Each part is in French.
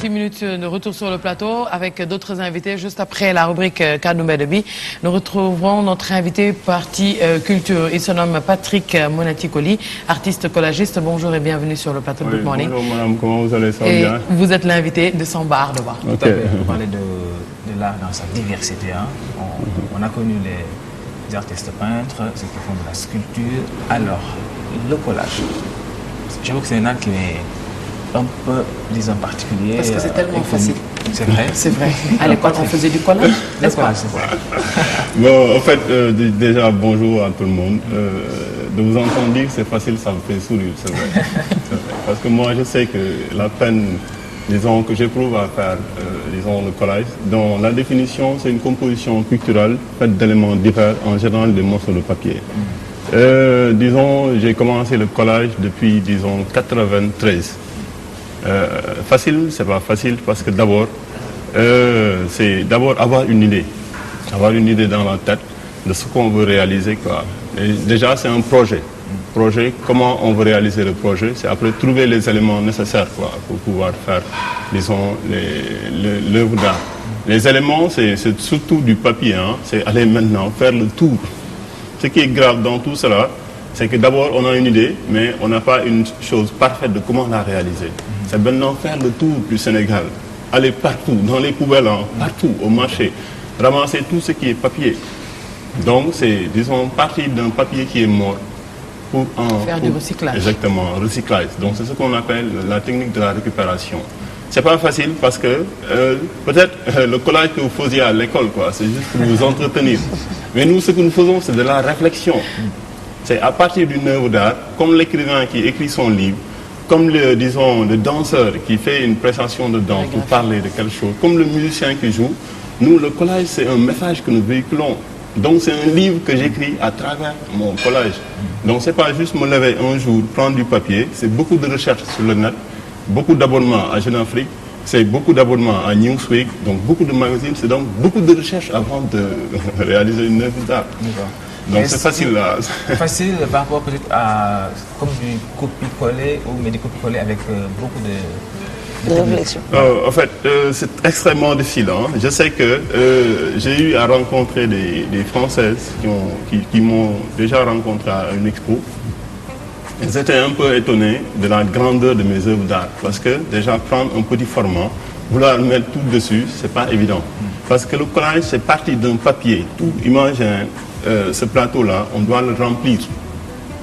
6 minutes de retour sur le plateau avec d'autres invités. Juste après la rubrique Kaddu Mbedd bi, nous retrouverons notre invité partie culture. Il se nomme Patrick Monatikoli, artiste collagiste. Bonjour et bienvenue sur le plateau de Good Morning. Bonjour madame, comment vous allez ça bien? Vous êtes l'invité de Samba Art Devoir. Tout à fait. Pour parler de l'art dans sa diversité. Hein. On a connu les artistes peintres, ceux qui font de la sculpture. Alors, le collage. J'avoue que c'est un art qui est un peu, disons, particulier. Parce que c'est tellement facile. C'est vrai. C'est vrai. À l'école, on faisait du collage, n'est-ce pas? Bon, en fait, déjà, bonjour à tout le monde. De vous entendre dire que c'est facile, ça me fait sourire, c'est vrai. C'est vrai. Parce que moi, je sais que la peine, disons, que j'éprouve à faire, disons, le collage, dont la définition, c'est une composition picturale faite d'éléments divers, en général des morceaux de papier. Disons, j'ai commencé le collage depuis, disons, 93. Facile, c'est pas facile parce que d'abord, c'est d'abord avoir une idée dans la tête de ce qu'on veut réaliser, quoi. Et déjà, c'est un projet. Comment on veut réaliser le projet, c'est après trouver les éléments nécessaires, quoi, pour pouvoir faire, disons, l'œuvre d'art. Les éléments, c'est surtout du papier, hein. C'est aller maintenant faire le tour. Ce qui est grave dans tout cela, c'est que d'abord on a une idée, mais on n'a pas une chose parfaite de comment la réaliser. C'est maintenant faire le tour du Sénégal, aller partout, dans les poubelles, hein, partout, au marché, ramasser tout ce qui est papier. Donc c'est, disons, partir d'un papier qui est mort pour faire du recyclage. Exactement, recyclage. Donc c'est ce qu'on appelle la technique de la récupération. C'est pas facile parce que peut-être le collage que vous faisiez à l'école, quoi, c'est juste pour vous entretenir. Mais nous, ce que nous faisons, c'est de la réflexion. C'est à partir d'une œuvre d'art, comme l'écrivain qui écrit son livre, comme disons, le danseur qui fait une prestation de danse pour parler de quelque chose, comme le musicien qui joue, nous, le collage, c'est un message que nous véhiculons. Donc c'est un livre que j'écris à travers mon collage. Donc c'est pas juste me lever un jour, prendre du papier, c'est beaucoup de recherches sur le net, beaucoup d'abonnements à Jeune Afrique, c'est beaucoup d'abonnements à Newsweek, donc beaucoup de magazines, c'est donc beaucoup de recherches avant de réaliser une œuvre d'art. Donc c'est facile là. Facile par rapport peut-être à comme du copier-coller ou mais du copier-coller avec beaucoup de réflexion. En fait, c'est extrêmement difficile. Hein. Je sais que j'ai eu à rencontrer des Françaises qui m'ont déjà rencontré à une expo. Elles étaient un peu étonnées de la grandeur de mes œuvres d'art parce que déjà prendre un petit format, vouloir mettre tout dessus, c'est pas évident. Parce que le collage, c'est parti d'un papier. Tout, imaginez ce plateau-là, on doit le remplir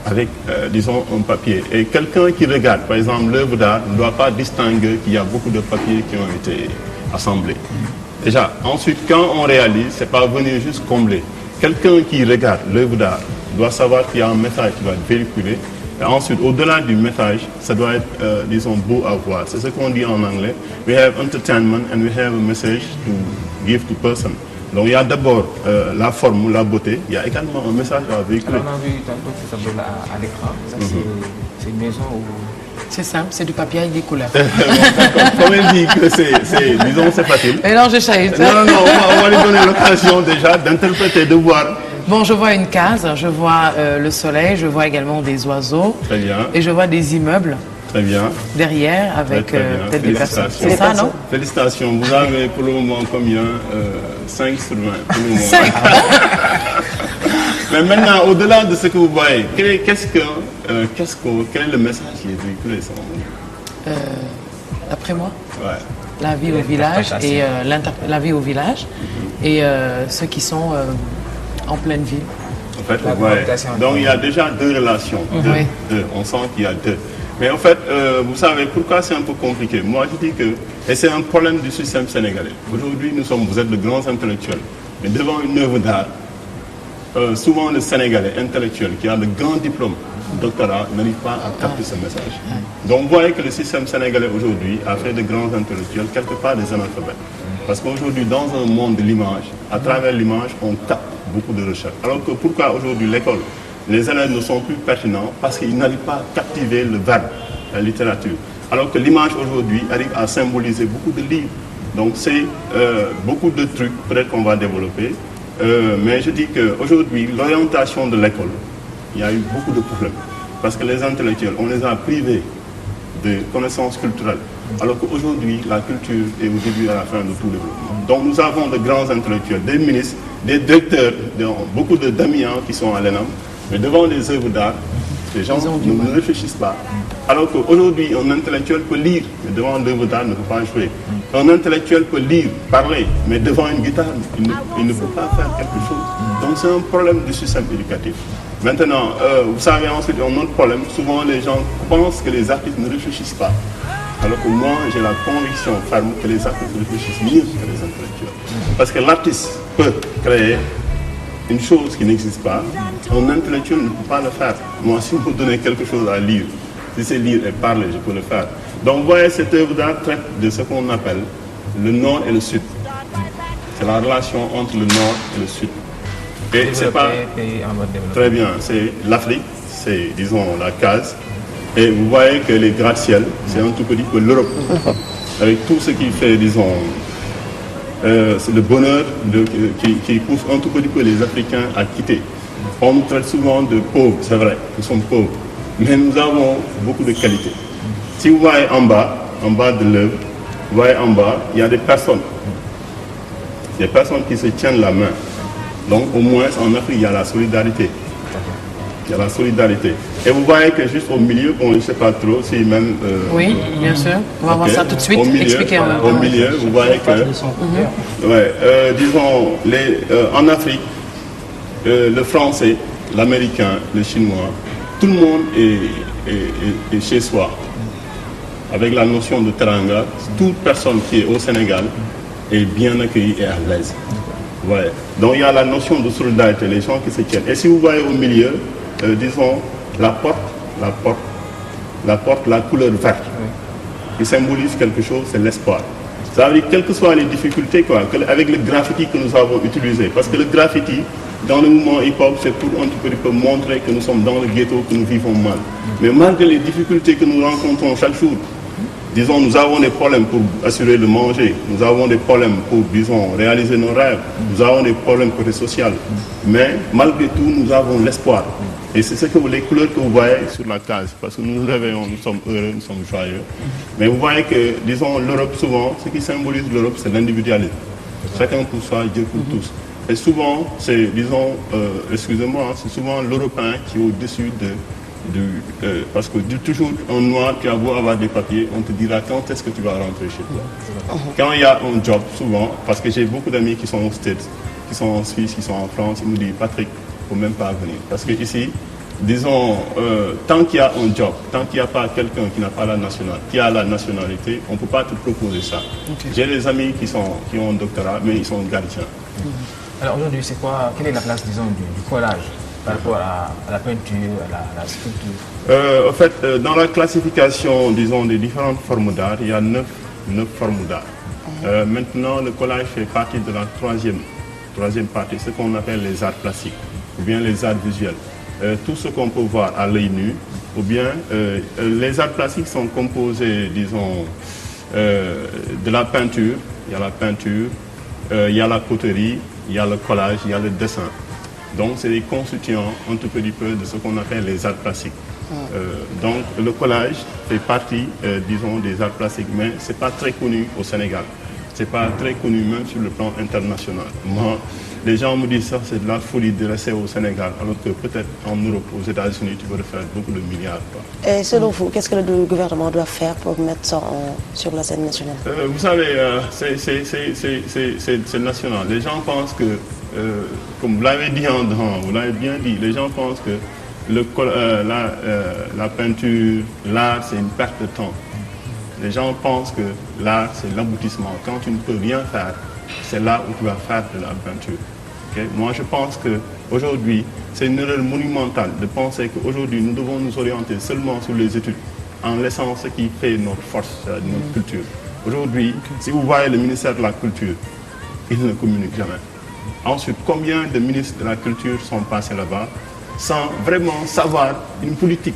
avec, disons, un papier. Et quelqu'un qui regarde, par exemple, l'œuvre d'art, ne doit pas distinguer qu'il y a beaucoup de papiers qui ont été assemblés. Déjà, ensuite, quand on réalise, c'est pas venir juste combler. Quelqu'un qui regarde l'œuvre d'art doit savoir qu'il y a un message qui va être véhiculé. Et ensuite, au-delà du message, ça doit être, disons, beau à voir. C'est ce qu'on dit en anglais. We have entertainment and we have a message to give to person. Donc il y a d'abord la forme, la beauté, il y a également un message à véhiculer. Alors, on a vu tantôt ce tableau-là à l'écran. Ça, c'est une maison où... C'est simple, c'est du papier avec des couleurs. Comme elle dit que c'est, disons, c'est facile. Mais non, je chahute. Non, on va lui donner l'occasion déjà d'interpréter, de voir. Bon, je vois une case, je vois le soleil, je vois également des oiseaux. Très bien. Et je vois des immeubles. Très bien. Derrière, avec peut-être des personnes. C'est ça, non? Félicitations. Vous avez pour le moment combien 5 sur 20 pour le moment. 5. Mais maintenant, au-delà de ce que vous voyez, quel est le message qui est véhiculé selon vous? D'après moi, ouais. La vie au village et la vie au village et ceux qui sont en pleine ville. En fait, ouais. Donc il y a déjà deux relations. Deux. On sent qu'il y a deux. Mais en fait, vous savez pourquoi c'est un peu compliqué. Moi, je dis que, et c'est un problème du système sénégalais. Aujourd'hui, vous êtes de grands intellectuels. Mais devant une œuvre d'art, souvent le Sénégalais intellectuel qui a de grands diplômes, doctorat, n'arrive pas à capter ce message. Donc vous voyez que le système sénégalais aujourd'hui a fait de grands intellectuels, quelque part des analphabètes. Parce qu'aujourd'hui, dans un monde de l'image, à travers l'image, on capte beaucoup de recherches. Alors que pourquoi aujourd'hui l'école, les élèves ne sont plus pertinents parce qu'ils n'arrivent pas à captiver le verbe, la littérature. Alors que l'image aujourd'hui arrive à symboliser beaucoup de livres. Donc c'est beaucoup de trucs peut-être qu'on va développer. Mais je dis qu'aujourd'hui, l'orientation de l'école, il y a eu beaucoup de problèmes. Parce que les intellectuels, on les a privés de connaissances culturelles. Alors qu'aujourd'hui, la culture est au début et à la fin de tout développement. Donc nous avons de grands intellectuels, des ministres, des directeurs, beaucoup d'amis qui sont à l'ENAM, mais devant les œuvres d'art, les gens ne réfléchissent pas. Alors qu'aujourd'hui, un intellectuel peut lire, mais devant l'œuvre d'art, ne peut pas jouer. Un intellectuel peut lire, parler, mais devant une guitare, il ne peut pas faire quelque chose. Donc c'est un problème du système éducatif. Maintenant, vous savez ensuite, un autre problème, souvent les gens pensent que les artistes ne réfléchissent pas. Alors que moi, j'ai la conviction ferme que les artistes réfléchissent mieux que les intellectuels. Parce que l'artiste peut créer une chose qui n'existe pas, un intellectuel ne peut pas le faire. Moi, si vous me donnez quelque chose à lire, si c'est lire et parler, je peux le faire. Donc, vous voyez, cette œuvre d'art traite de ce qu'on appelle le Nord et le Sud. C'est la relation entre le Nord et le Sud. Et c'est pas très bien, c'est l'Afrique, c'est, disons, la case. Et vous voyez que les gratte-ciel, c'est un tout petit peu l'Europe. Avec tout ce qui fait, disons, c'est le bonheur qui pousse un tout petit peu les Africains à quitter. On nous traite souvent de pauvres, c'est vrai, nous sommes pauvres. Mais nous avons beaucoup de qualités. Si vous voyez en bas de l'œuvre, vous voyez en bas, il y a des personnes. Des personnes qui se tiennent la main. Donc au moins en Afrique, il y a la solidarité. Il y a la solidarité. Et vous voyez que juste au milieu, bon, je ne sais pas trop si même... oui, bien sûr. On va voir ça tout de suite. Au milieu, vous voyez que... disons, en Afrique, le français, l'américain, le chinois, tout le monde est chez soi. Avec la notion de teranga, toute personne qui est au Sénégal est bien accueillie et à l'aise. Ouais. Donc il y a la notion de solidarité, les gens qui se tiennent. Et si vous voyez au milieu, disons, la porte, la couleur verte, qui symbolise quelque chose, c'est l'espoir. Ça veut dire, quelles que soient les difficultés, avec le graffiti que nous avons utilisé, parce que le graffiti, dans le mouvement hip-hop, c'est pour un petit peu montrer que nous sommes dans le ghetto, que nous vivons mal. Mais malgré les difficultés que nous rencontrons chaque jour, disons, nous avons des problèmes pour assurer le manger, nous avons des problèmes pour, disons, réaliser nos rêves, nous avons des problèmes côté social. Mais malgré tout, nous avons l'espoir. Et c'est ce que les couleurs que vous voyez sur la case, parce que nous nous réveillons, nous sommes heureux, nous sommes joyeux. Mais vous voyez que, disons, l'Europe, souvent, ce qui symbolise l'Europe, c'est l'individualisme. Chacun pour soi, Dieu pour tous. Et souvent, c'est, disons, excusez-moi, c'est souvent l'Européen qui est au-dessus parce que toujours en noir, tu as beau avoir des papiers, on te dira quand est-ce que tu vas rentrer chez toi. Quand il y a un job, souvent, parce que j'ai beaucoup d'amis qui sont aux States, qui sont en Suisse, qui sont en France, ils me disent Patrick, il ne faut même pas venir. Parce que ici, disons, tant qu'il y a un job, tant qu'il n'y a pas quelqu'un qui n'a pas la nationalité, qui a la nationalité, on ne peut pas te proposer ça. Okay. J'ai des amis qui ont un doctorat, mais ils sont gardiens. Alors aujourd'hui, quelle est la place, disons, du collage par rapport à la peinture, à la sculpture? En fait, dans la classification, disons, des différentes formes d'art, il y a 9 formes d'art. Maintenant, le collage fait partie de la troisième partie, ce qu'on appelle les arts plastiques, ou bien les arts visuels. Tout ce qu'on peut voir à l'œil nu, ou bien les arts plastiques sont composés, disons, de la peinture, il y a la peinture, il y a la poterie, il y a le collage, il y a le dessin. Donc, c'est des constituants un tout petit peu de ce qu'on appelle les arts plastiques. Donc, le collage fait partie, disons, des arts plastiques, mais ce n'est pas très connu au Sénégal. Ce n'est pas très connu même sur le plan international. Moi, les gens me disent ça, c'est de la folie de rester au Sénégal, alors que peut-être en Europe, aux États-Unis, tu peux faire beaucoup de milliards. Et selon vous, qu'est-ce que le gouvernement doit faire pour mettre ça sur la scène nationale? Vous savez, c'est national. Les gens pensent que, comme vous l'avez dit vous l'avez bien dit, les gens pensent que la peinture, l'art, c'est une perte de temps. Les gens pensent que l'art, c'est l'aboutissement. Quand tu ne peux rien faire, c'est là où tu vas faire de la peinture. Okay? Moi, je pense qu'aujourd'hui, c'est une erreur monumentale de penser qu'aujourd'hui, nous devons nous orienter seulement sur les études, en laissant ce qui fait notre force, notre culture. Aujourd'hui, si vous voyez le ministère de la Culture, il ne communique jamais. Ensuite, combien de ministres de la Culture sont passés là-bas sans vraiment savoir une politique?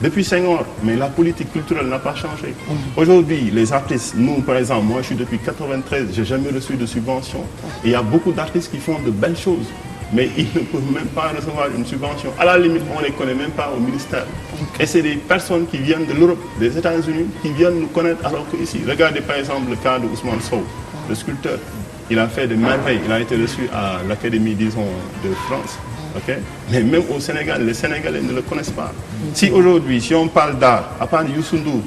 Depuis Senghor, mais la politique culturelle n'a pas changé. Aujourd'hui, les artistes, nous par exemple, moi je suis depuis 1993, je n'ai jamais reçu de subvention. Et il y a beaucoup d'artistes qui font de belles choses. mais ils ne peuvent même pas recevoir une subvention. À la limite, on ne les connaît même pas au ministère. Et c'est des personnes qui viennent de l'Europe, des États-Unis, qui viennent nous connaître alors qu'ici. Regardez par exemple le cas de Ousmane Sow, le sculpteur. Il a fait des merveilles, il a été reçu à l'Académie, disons, de France. Okay? Mais même au Sénégal, les Sénégalais ne le connaissent pas. Si aujourd'hui, si on parle d'art, à part Youssou Ndour,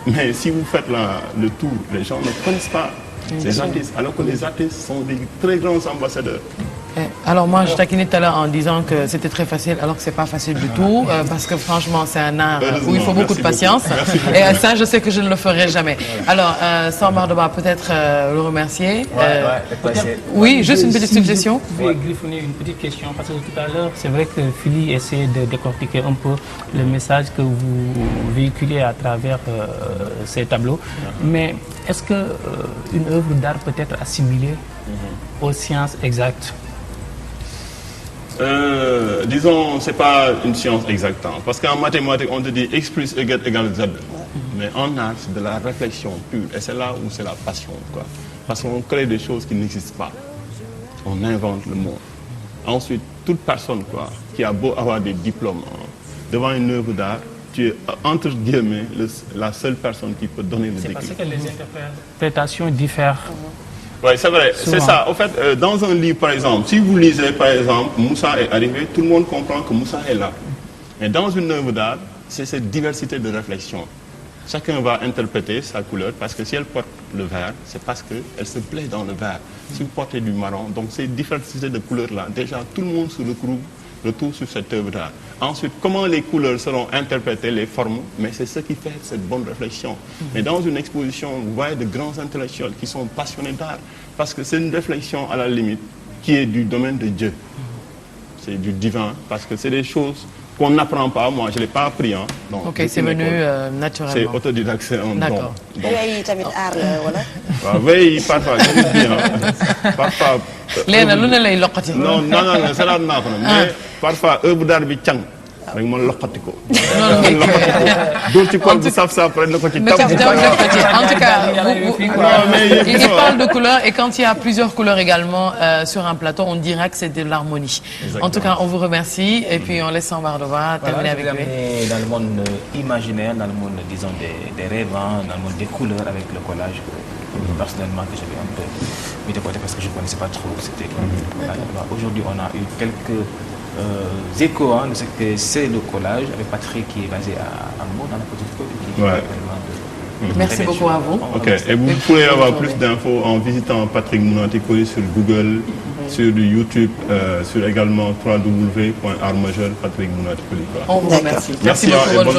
mais si vous faites le tour, les gens ne connaissent pas ces artistes, alors que les artistes sont des très grands ambassadeurs. Alors moi, je taquinais tout à l'heure en disant que c'était très facile, alors que c'est pas facile du tout, parce que franchement, c'est un art où il faut beaucoup de patience. Et ça, je sais que je ne le ferai jamais. Alors, Samba Doba, peut-être le remercier. Oui, juste une petite suggestion. Je vais griffonner une petite question, parce que tout à l'heure, c'est vrai que Philly essaie de décortiquer un peu le message que vous véhiculez à travers ces tableaux. Mais est-ce qu'une œuvre d'art peut être assimilée aux sciences exactes? Disons, c'est pas une science exacte, hein, parce qu'en mathématiques, on te dit x plus y égale z. Mais en art, c'est de la réflexion pure, et c'est là où c'est la passion, quoi. Parce qu'on crée des choses qui n'existent pas. On invente le monde. Ensuite, toute personne, quoi, qui a beau avoir des diplômes, hein, devant une œuvre d'art, tu es, entre guillemets, la seule personne qui peut donner le déclic. C'est parce que les interprétations diffèrent. Oui, c'est vrai, c'est ça. En fait, dans un livre, par exemple, si vous lisez, par exemple, Moussa est arrivé, tout le monde comprend que Moussa est là. Mais dans une œuvre d'art, c'est cette diversité de réflexion. Chacun va interpréter sa couleur, parce que si elle porte le vert, c'est parce qu'elle se plaît dans le vert. Si vous portez du marron, donc ces diversités de couleurs-là, déjà, tout le monde se retrouve sur cette œuvre d'art. Ensuite, comment les couleurs seront interprétées, les formes, mais c'est ce qui fait cette bonne réflexion. Mais dans une exposition, vous voyez de grands intellectuels qui sont passionnés d'art, parce que c'est une réflexion à la limite qui est du domaine de Dieu. C'est du divin, parce que c'est des choses qu'on n'apprend pas. Moi, je ne l'ai pas appris. Hein, ok, c'est venu naturellement. C'est autodidacte, c'est un don. Veille tamit aar la wala. waaw veille parfois je dis bien parfois. léegi lu ne lay loqati. non seetaan naa ko nag mais parfois œuvre d'art bi càng rek ma loqati ko. dóor ci kol bu saf-saf rek na ko ci tab. En tout cas, il parle de couleurs et quand il y a plusieurs couleurs également sur un plateau, on dirait que c'est de l'harmonie. En tout cas, on vous remercie et puis on laisse Samba Doba terminer avec lui. Dans le monde imaginaire, dans le monde, disons, des rêves, dans le monde des couleurs avec le collage. Personnellement, que j'avais un peu mis de côté parce que je ne connaissais pas trop. Aujourd'hui, on a eu quelques échos de ce que c'est le collage avec Patrick qui est basé à Meaux dans la Petite Côte. Merci beaucoup à vous. Ok, et vous pourrez avoir plus d'infos en visitant Patrick Mounati Coly sur Google, sur YouTube, sur également www.artmajeur Patrick Mounati Coly. On vous remercie. Merci beaucoup.